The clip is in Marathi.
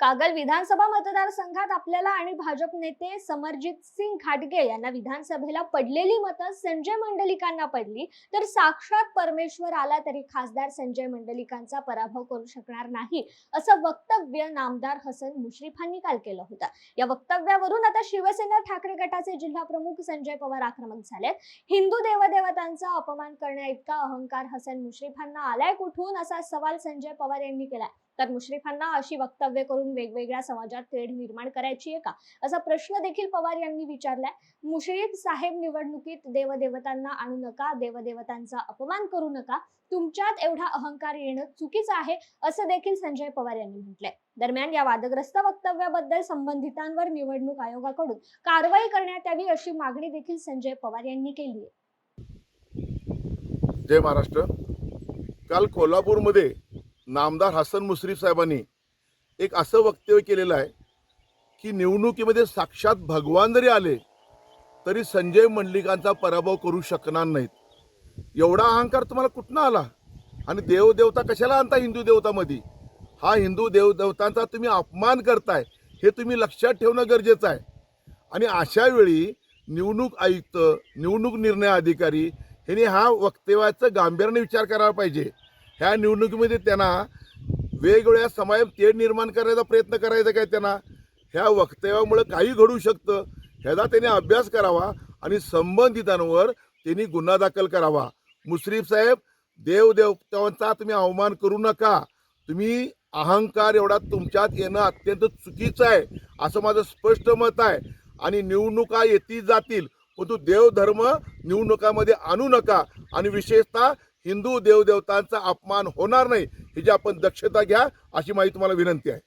कागल विधानसभा मतदारसंघात आपल्याला आणि भाजप नेते समरजित सिंग घाटगे यांना विधानसभेला पडलेली मतं संजय मंडलिकांना पडली, तर साक्षात परमेश्वर आला तरी खासदार संजय मंडलिकांचा पराभव करू शकणार नाही, असं वक्तव्य नामदार हसन मुश्रीफांनी काल केलं होतं. या वक्तव्यावरून आता शिवसेना ठाकरे गटाचे जिल्हा प्रमुख संजय पवार आक्रमक झालेत. हिंदू देवदेवतांचा अपमान करण्या इतका अहंकार हसन मुश्रीफांना आलाय कुठून, असा सवाल संजय पवार यांनी केलाय. तर मुश्रीफांना अशी वक्तव्य करून वेगवेगळ्या समाजात तेढ निर्माण करायची आहे का, असा प्रश्न देखील पवार यांनी विचारलाय. मुश्रीफ साहेब, निवडणुकीत देवदेवतांना आणू नका, देवदेवतांचा अपमान करू नका, तुमच्यात एवढा अहंकार येणं चुकीचं आहे, असं देखील संजय पवार यांनी म्हटलंय. दरम्यान या वादग्रस्त वक्तव्याबद्दल संबंधितांवर निवडणूक आयोगाकडून कारवाई करण्यात यावी, अशी मागणी देखील संजय पवार यांनी केली आहे. जय महाराष्ट्र. काल कोल्हापूरमध्ये नामदार हसन मुश्रीफ साहेबांनी एक असं वक्तव्य केलेलं आहे की निवडणुकीमध्ये साक्षात भगवान जरी आले तरी संजय मंडलिकांचा पराभव करू शकणार नाहीत. एवढा अहंकार तुम्हाला कुठनं आला? आणि देवदेवता कशाला आणता हिंदू देवतामध्ये? हा हिंदू देवदेवतांचा तुम्ही अपमान करताय, हे तुम्ही लक्षात ठेवणं गरजेचं आहे. आणि अशा वेळी निवडणूक आयुक्त, निवडणूक निर्णय अधिकारी ह्यांनी हा वक्तव्याचं गांभीर्याने विचार करायला पाहिजे. ह्या निवडणुकीमध्ये त्यांना वेगवेगळ्या समाजात तेढ निर्माण करण्याचा प्रयत्न करायचा काय? त्यांना ह्या वक्तव्यामुळे काही घडू शकतं, ह्याचा त्यांनी अभ्यास करावा आणि संबंधितांवर त्यांनी गुन्हा दाखल करावा. मुश्रीफ साहेब, देवदेवतांचा तुम्ही अवमान करू नका. तुम्ही अहंकार एवढा तुमच्यात येणं अत्यंत चुकीचं आहे, असं माझं स्पष्ट मत आहे. आणि निवडणुका येतील जातील, परंतु देवधर्म निवडणुकामध्ये आणू नका. आणि विशेषतः हिंदू देवदेवतांचा अपमान होणार नाही, ह्याची आपण दक्षता घ्या, अशी माझी तुम्हाला विनंती आहे.